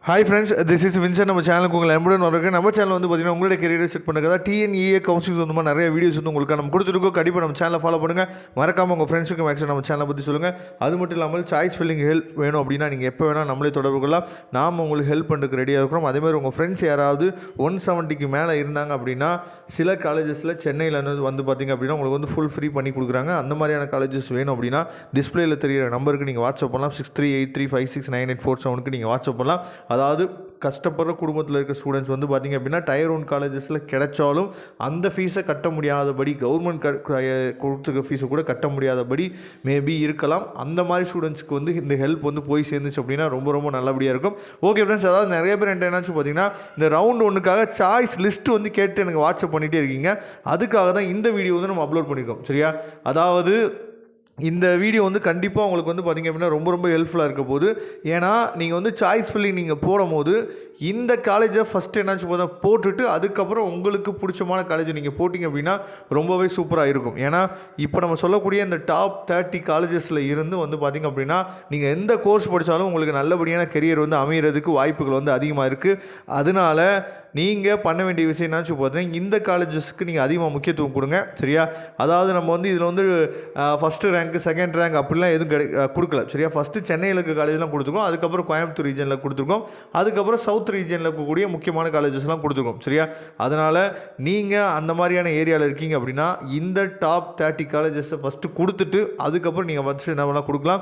Hi friends, this is Vinson. நம்ம சேனலுக்கு உங்களை அன்புடன் வரக்கு. நம்ம சேனல் வந்து பார்த்தீங்கன்னா உங்களுடைய கெரியரை செட் பண்ணுறதா டிஎன்இஏ கவுன்சிலிங் வந்து நிறைய வீடியோஸ் வந்து உங்களுக்கு நம்ம கொடுத்துருக்கோம். கண்டிப்பாக நம்ம சேனலை ஃபாலோ பண்ணுங்கள். மறக்காமல் உங்கள் ஃப்ரெண்ட்ஸுக்கு மேக்ஸிமம் நம்ம சேனலை பற்றி சொல்லுங்கள். அது மட்டும் இல்லாமல் சாய்ஸ் ஃபில்லிங் ஹெல்ப் வேணும் அப்படின்னா நீங்கள் எப்போ வேணால் நம்மளே தொடர்பு கொள்ளலாம். நாம் உங்களுக்கு ஹெல்ப் பண்ணுறதுக்கு ரெடியாக இருக்கிறோம். அதேமாதிரி உங்கள் ஃப்ரெண்ட்ஸ் யாராவது 170க்கு மேலே இருந்தாங்க அப்படின்னா சில காலேஜஸில் சென்னையில் வந்து பார்த்திங்க அப்படின்னா உங்களுக்கு வந்து ஃபுல் ஃப்ரீ பண்ணி கொடுக்குறாங்க. அந்த மாதிரியான காலேஜஸ் வேணும் அப்படின்னா டிஸ்பிளேயில் தெரியிற நம்பருக்கு நீங்கள் வாட்ஸ்அப் பண்ணலாம். 6383569847க்கு நீங்கள் வாட்ஸ்அப் பண்ணலாம். அதாவது கஷ்டப்படுற குடும்பத்தில் இருக்க ஸ்டூடெண்ட்ஸ் வந்து பார்த்திங்க அப்படின்னா டயர் 1 காலேஜஸில் கிடைச்சாலும் அந்த ஃபீஸை கட்ட முடியாதபடி கவர்மெண்ட் கொடுத்துருக்க ஃபீஸை கூட கட்ட முடியாதபடி மேபி இருக்கலாம். அந்த மாதிரி ஸ்டூடெண்ட்ஸ்க்கு வந்து இந்த ஹெல்ப் வந்து போய் சேர்ந்துச்சு அப்படின்னா ரொம்ப ரொம்ப நல்லபடியாக இருக்கும். ஓகே ஃப்ரெண்ட்ஸ், அதாவது நிறைய பேர் என்னாச்சு பார்த்தீங்கன்னா இந்த ரவுண்ட் 1க்காக சாய்ஸ் லிஸ்ட்டு வந்து கேட்டு எனக்கு வாட்ஸ்அப் பண்ணிகிட்டே இருக்கீங்க. அதுக்காக தான் இந்த வீடியோ வந்து நம்ம அப்லோட் பண்ணியிருக்கோம். சரியா? அதாவது இந்த வீடியோ வந்து கண்டிப்பாக உங்களுக்கு வந்து பார்த்திங்க அப்படின்னா ரொம்ப ரொம்ப ஹெல்ப்ஃபுல்லாக இருக்க போகுது. ஏன்னா நீங்கள் வந்து சாய்ஸ் ஃபில்லிங் நீங்கள் போடும் போது இந்த காலேஜை ஃபஸ்ட்டு என்னாச்சு போட்டுட்டு அதுக்கப்புறம் உங்களுக்கு பிடிச்சமான காலேஜை நீங்கள் போட்டிங்க அப்படின்னா ரொம்பவே சூப்பராக இருக்கும். ஏன்னா இப்போ நம்ம சொல்லக்கூடிய இந்த டாப் 30 காலேஜஸில் இருந்து வந்து பார்த்திங்க அப்படின்னா நீங்கள் எந்த கோர்ஸ் படித்தாலும் உங்களுக்கு நல்லபடியான கெரியர் வந்து அமைகிறதுக்கு வாய்ப்புகள் வந்து அதிகமாக இருக்குது. அதனால் நீங்கள் பண்ண வேண்டிய விஷயம் என்னாச்சு பார்த்தீங்கன்னா இந்த காலேஜஸ்க்கு நீங்கள் அதிகமாக முக்கியத்துவம் கொடுங்க. சரியா? அதாவது நம்ம வந்து இதில் வந்து ஃபஸ்ட்டு ரேங்க்கு செகண்ட் ரேங்க் அப்படிலாம் எதுவும் கொடுக்கல. சரியா? ஃபஸ்ட்டு சென்னையில் இருக்க காலேஜ்லாம் கொடுத்துருக்கோம். அதுக்கப்புறம் கோயம்புத்தூர் ரீஜனில் கொடுத்துருக்கோம். அதுக்கப்புறம் சவுத் ரீஜனில் இருக்கக்கூடிய முக்கியமான காலேஜஸ்லாம் கொடுத்துருக்கோம். சரியா? அதனால் நீங்கள் அந்த மாதிரியான ஏரியாவில் இருக்கீங்க அப்படின்னா இந்த டாப் 30 காலேஜஸை ஃபஸ்ட்டு கொடுத்துட்டு அதுக்கப்புறம் நீங்கள் ஃபஸ்ட்டு என்ன பண்ணலாம் கொடுக்கலாம்.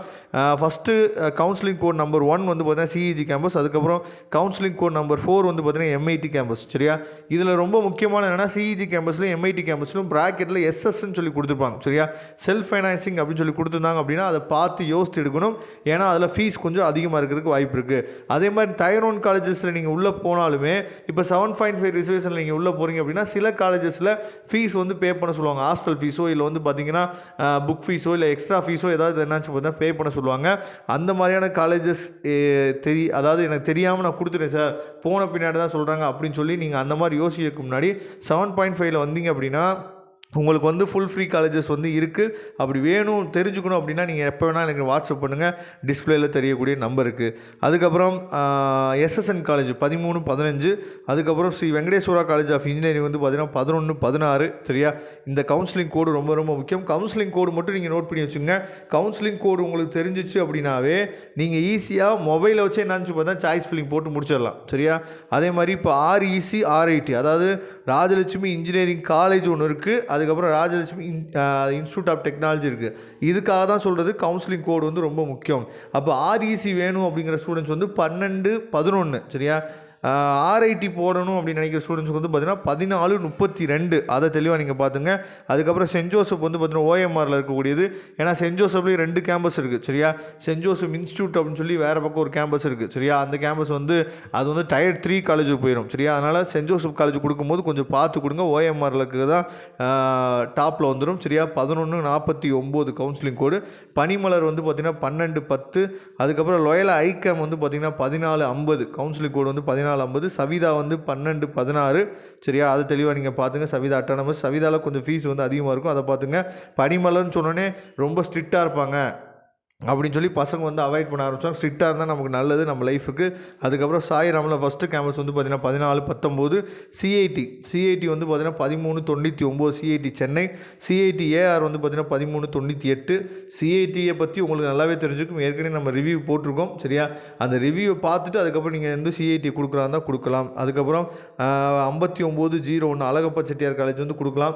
ஃபஸ்ட்டு கவுன்சிலிங் கோட் நம்பர் 1 வந்து பார்த்தீங்கன்னா சிஇஜி கேம்பஸ். அதுக்கப்புறம் கவுன்சிலிங் கோட் நம்பர் 4 வந்து பார்த்தீங்கன்னா எம்ஐடி கேம்பஸ். சரியா? இதில் ரொம்ப முக்கியமான என்னன்னா சிஇஜி கேம்பஸ்லையும் எம்ஐடி கேம்பஸ்லையும் ப்ராக்கெட்டில் எஸ்எஸ்ன்னு சொல்லி கொடுத்துருப்பாங்க. சரியா? செல்ஃப் ஃபைனான்சிங் அப்படின்னு சொல்லி கொடுத்துருந்தாங்க அப்படின்னா அதை பார்த்து யோசித்து எடுக்கணும். ஏன்னா அதில் ஃபீஸ் கொஞ்சம் அதிகமாக இருக்கிறதுக்கு வாய்ப்பு இருக்குது. அதே மாதிரி டயர் 1 காலேஜஸில் நீங்கள் உள்ளே போனாலுமே இப்போ 7.5 ரிசர்வேஷனில் நீங்கள் உள்ளே போகிறீங்க அப்படின்னா சில காலேஜஸில் ஃபீஸ் வந்து பே பண்ண சொல்லுவாங்க. ஹாஸ்டல் ஃபீஸோ இல்லை வந்து பார்த்தீங்கன்னா புக் ஃபீஸோ இல்லை எக்ஸ்ட்ரா ஃபீஸோ ஏதாவது என்னாச்சு பார்த்தா பே பண்ண சொல்லுவாங்க. அந்த மாதிரியான காலேஜஸ் அதாவது எனக்கு தெரியாமல் நான் கொடுத்துட்டேன் சார், போன பின்னாடி தான் சொல்கிறாங்க அப்படின்னு சொல்லி நீங்கள் அந்த மாதிரி யோசிக்கிறதுக்கு முன்னாடி 7.5ல் வந்தீங்க அப்படின்னா உங்களுக்கு வந்து ஃபுல் ஃப்ரீ காலேஜஸ் வந்து இருக்குது. அப்படி வேணும் தெரிஞ்சுக்கணும் அப்படின்னா நீங்கள் எப்போ வேணால் எனக்கு வாட்ஸ்அப் பண்ணுங்கள். டிஸ்பிளேயில் தெரியக்கூடிய நம்பருக்கு. அதுக்கப்புறம் எஸ்எஸ்என் காலேஜ் 13, 15. அதுக்கப்புறம் Sri Venkateswara college of engineering வந்து பார்த்தீங்கன்னா 11, 16. சரியா? இந்த கவுன்சிலிங் கோடு ரொம்ப ரொம்ப முக்கியம். கவுன்சிலிங் கோடு மட்டும் நீங்கள் நோட் பண்ணி வச்சுங்க. கவுன்சிலிங் கோடு உங்களுக்கு தெரிஞ்சிச்சு அப்படின்னாவே நீங்கள் ஈஸியாக மொபைலை வச்சு என்னன்னு பார்த்தா சாய்ஸ் ஃபில்லிங் போட்டு முடிச்சிடலாம். சரியா? அதே மாதிரி இப்போ REC RIT அதாவது ராஜலட்சுமி இன்ஜினியரிங் காலேஜ் ஒன்று இருக்குது. அதுக்கப்புறம் ராஜலட்சுமி இன்ஸ்டியூட் ஆஃப் டெக்னாலஜி இருக்குது. இதுக்காக தான் சொல்கிறது கவுன்சிலிங் கோடு வந்து ரொம்ப முக்கியம். அப்போ REC வேணும் அப்படிங்கிற ஸ்டூடெண்ட்ஸ் வந்து 12, 11. சரியா? RIT போடணும் அப்படின்னு நினைக்கிற ஸ்டூடெண்ட்ஸுக்கு வந்து பார்த்தீங்கன்னா 14, 32. அதை தெளிவாக நீங்கள் பார்த்துங்க. அதுக்கப்புறம் சென்ட் ஜோசப் வந்து பார்த்தீங்கன்னா OMRல இருக்கக்கூடியது. ஏன்னா சென்ட் ஜோசப்லேயும் 2 கேம்பஸ் இருக்குது. சரியா? சென்ட் ஜோசப் இன்ஸ்டியூட் அப்படின்னு சொல்லி வேறு பக்கம் ஒரு கேம்பஸ் இருக்குது. சரியா? அந்த கேம்பஸ் வந்து அது வந்து டயர் 3 காலேஜுக்கு போயிடும். சரியா? அதனால் சென்ட் ஜோசப் காலேஜ் கொடுக்கும்போது கொஞ்சம் பார்த்து கொடுங்க. OMRலுக்கு தான் டாப்பில் வந்துடும். சரியா? 1149 கவுன்சிலிங் கோடு. பனிமலர் வந்து பார்த்தீங்கன்னா 12, 10. அதுக்கப்புறம் லோயலா ஐகேம் வந்து பார்த்தீங்கன்னா 1450 கவுன்சிலிங் கோடு வந்து 1450. சவிதா வந்து 12, 16. சரியா? அது தெளிவாக நீங்கள் பார்த்துங்க. சவிதா அட்டானமஸ். சவிதாவில் கொஞ்சம் ஃபீஸ் வந்து அதிகமாக இருக்கும். அதை பார்த்துங்க. பனிமலர்னு சொன்னோன்னே ரொம்ப ஸ்ட்ரிக்டாக இருப்பாங்க அப்படின்னு சொல்லி பசங்க வந்து அவாய்ட் பண்ண ஆரம்பிச்சாங்க. ஸ்ட்ரிக்டாக இருந்தால் நமக்கு நல்லது நம்ம லைஃபுக்கு. அதுக்கப்புறம் சாய்ராமில் ஃபஸ்ட்டு கேம்பஸ் வந்து பார்த்தீங்கன்னா 14, 19. சிஐடி வந்து பார்த்தீங்கன்னா 1399 சிஐடி சென்னை. சிஐடி ஏஆர் வந்து பார்த்தீங்கன்னா 1398. சிஐடியை பற்றி உங்களுக்கு நல்லாவே தெரிஞ்சுக்கும். ஏற்கனவே நம்ம ரிவ்யூ போட்டிருக்கோம். சரியா? அந்த ரிவ்யூவை பார்த்துட்டு அதுக்கப்புறம் நீங்கள் வந்து சிஐடி கொடுக்குறாருந்தா கொடுக்கலாம். அதுக்கப்புறம் 5901 அழகப்பா செட்டியார் காலேஜ் வந்து கொடுக்கலாம்.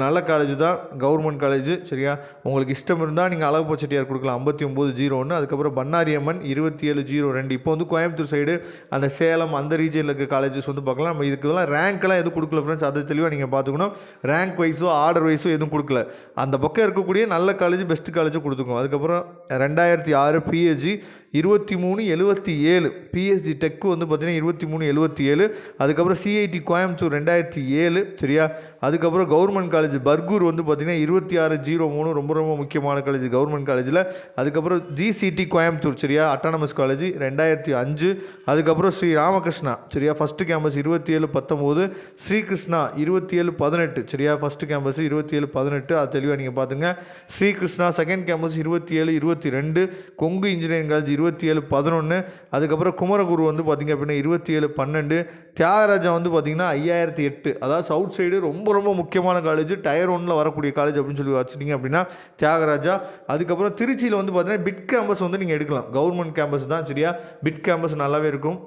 நல்ல காலேஜ் தான், கவர்மெண்ட் காலேஜ். சரியா? உங்களுக்கு இஷ்டம் இருந்தால் நீங்கள் அழகப்பா செட்டியார் கொடுக்கலாம். 5901. அதுக்கப்புறம் பன்னாரியம்மன் 2702. இப்போ வந்து கோயம்புத்தூர் சைடு அந்த சேலம் அந்த ரீஜனில் இருக்க காலேஜஸ் வந்து பார்க்கலாம். நம்ம இதுக்கெல்லாம் ரேங்க்லாம் எதுவும் கொடுக்கல ஃப்ரெண்ட்ஸ். அதை தெளிவாக நீங்கள் பார்த்துக்கணும். ரேங்க் வைஸோ ஆர்டர் வைஸோ எதுவும் கொடுக்கல. அந்த பக்கம் இருக்கக்கூடிய நல்ல காலேஜ் பெஸ்ட் காலேஜும் கொடுத்துருக்கோம். அதுக்கப்புறம் 2006 பிஹெச்டி 2377. பிஎஸ்ஜி டெக்கு வந்து பார்த்தீங்கன்னா 2377. அதுக்கப்புறம் சிஐடி கோயம்புத்தூர் 2007. சரியா? அதுக்கப்புறம் கவர்மெண்ட் காலேஜ் பர்கூர் வந்து பார்த்தீங்கன்னா 2603. ரொம்ப ரொம்ப முக்கியமான காலேஜ் கவர்மெண்ட் காலேஜில். அதுக்கப்புறம் ஜிசிடி கோயம்புத்தூர் சரியா அட்டானமஸ் காலேஜ் 2005. அதுக்கப்புறம் ஸ்ரீ ராமகிருஷ்ணா சரியா ஃபஸ்ட்டு கேம்பஸ் 27/19. ஸ்ரீகிருஷ்ணா 27/18 சரியா ஃபஸ்ட்டு கேம்பஸ் 27/18. அது தெளிவாக நீங்கள் பார்த்துங்க. Srikrishna second campus 27/22. Kongu engineering college 27/11. அதுக்கப்புறம் குமரகுரு வந்து பார்த்திங்க அப்படின்னா 27/12. தியாகராஜா வந்து பார்த்திங்கன்னா 5008. அதாவது சவுத் சைடு ரொம்ப ரொம்ப முக்கியமான காலேஜ், டயர் 1ல் வரக்கூடிய காலேஜ் அப்படின்னு சொல்லி வச்சுட்டிங்க அப்படின்னா தியாகராஜா. அதுக்கப்புறம் திருச்சியில் வந்து பார்த்திங்கன்னா பிட் கேம்பஸ் வந்து நீங்கள் எடுக்கலாம். கவர்மெண்ட் கேம்பஸ் தான் சரியா. பிட் கேம்பஸ் நல்லாவே இருக்கும்.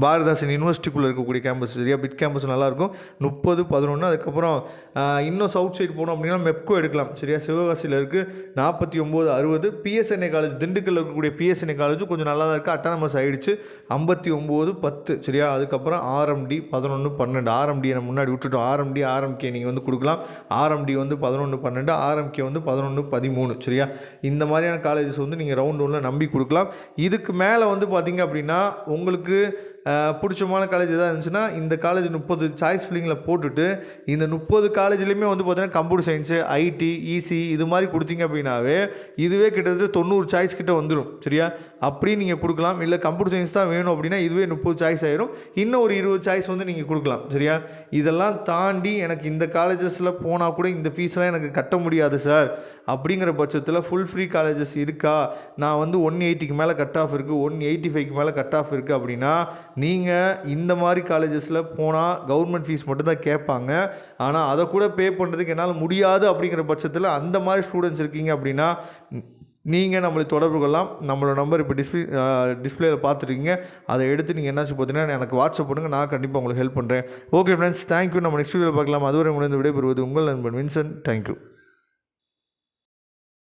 பாரதாசன் யூனிவர்சிட்டிக்குள்ளே இருக்கக்கூடிய கேம்பஸ் சரியா. பிட் கேம்பஸ் நல்லாயிருக்கும். 30/11. அதுக்கப்புறம் இன்னும் சவுத் சைடு போனோம் அப்படின்னா மெப்கோ எடுக்கலாம் சரியா. சிவகாசியில் இருக்குது 49/60. பிஎஸ்என்ஏ காலேஜ் திண்டுக்கல்லில் இருக்கக்கூடிய பிஎஸ்என்ஏ காலேஜும் கொஞ்சம் நல்லா தான் இருக்குது. அட்டானமஸ் ஆகிடுச்சு 59/10 சரியா. அதுக்கப்புறம் ஆர்எம்டி 11/12. ஆர்எம்டியை நம்ம முன்னாடி விட்டுட்டோம். ஆர்எம்கே நீங்கள் வந்து கொடுக்கலாம். ஆர்எம்டி வந்து 11/12. ஆர்எம்கே வந்து 11/13 சரியா. இந்த மாதிரியான காலேஜஸ் வந்து நீங்கள் ரவுண்ட் 1ல் நம்பி கொடுக்கலாம். இதுக்கு மேலே வந்து பார்த்திங்க அப்படின்னா உங்களுக்கு பிடிச்சமான காலேஜ் எதாவது இருந்துச்சுன்னா இந்த காலேஜ் 30 சாய்ஸ் ஃபில்லிங்கில் போட்டுட்டு இந்த 30 காலேஜ்லேயுமே வந்து பார்த்தீங்கன்னா கம்ப்யூட்டர் சயின்ஸு, ஐடி, இசி இது மாதிரி கொடுத்தீங்க அப்படின்னாவே இதுவே கிட்டத்தட்ட 90 சாய்ஸ் கிட்ட வந்துடும் சரியா. அப்படி நீங்கள் கொடுக்கலாம். இல்லை கம்ப்யூட்டர் சயின்ஸ் தான் வேணும் அப்படின்னா இதுவே 30 சாய்ஸ் ஆயிரும். இன்னும் ஒரு 20 சாய்ஸ் வந்து நீங்கள் கொடுக்கலாம் சரியா. இதெல்லாம் தாண்டி எனக்கு இந்த காலேஜஸில் போனால் கூட இந்த ஃபீஸ்லாம் எனக்கு கட்ட முடியாது சார் அப்படிங்கிற பட்சத்தில் ஃபுல் ஃப்ரீ காலேஜஸ் இருக்கா, நான் வந்து 180க்கு மேலே கட் ஆஃப் இருக்குது, 185க்கு மேலே கட் ஆஃப் இருக்குது அப்படின்னா நீங்கள் இந்த மாதிரி காலேஜஸில் போனால் கவர்மெண்ட் ஃபீஸ் மட்டும் தான் கேட்பாங்க. ஆனால் அதை கூட பே பண்ணுறதுக்கு என்னால் முடியாது அப்படிங்கிற பட்சத்தில் அந்த மாதிரி ஸ்டூடெண்ட்ஸ் இருக்கீங்க அப்படின்னா நீங்கள் நம்மளை தொடர்பு கொள்ளலாம். நம்மளோட நம்பர் இப்போ டிஸ்பிளேயில் பார்த்துருக்கீங்க. அதை எடுத்து நீங்கள் என்னாச்சு பார்த்தீங்கன்னா எனக்கு வாட்ஸ்அப் பண்ணுங்கள். நான் கண்டிப்பாக உங்களுக்கு ஹெல்ப் பண்ணுறேன். Okay friends, thank you. நம்ம நெக்ஸ்ட் வீடியோவில் பார்க்கலாம். அதுவரை முடிந்து விடைபெறுவது உங்கள் நண்பன் வின்சென்ட். தேங்க்யூ.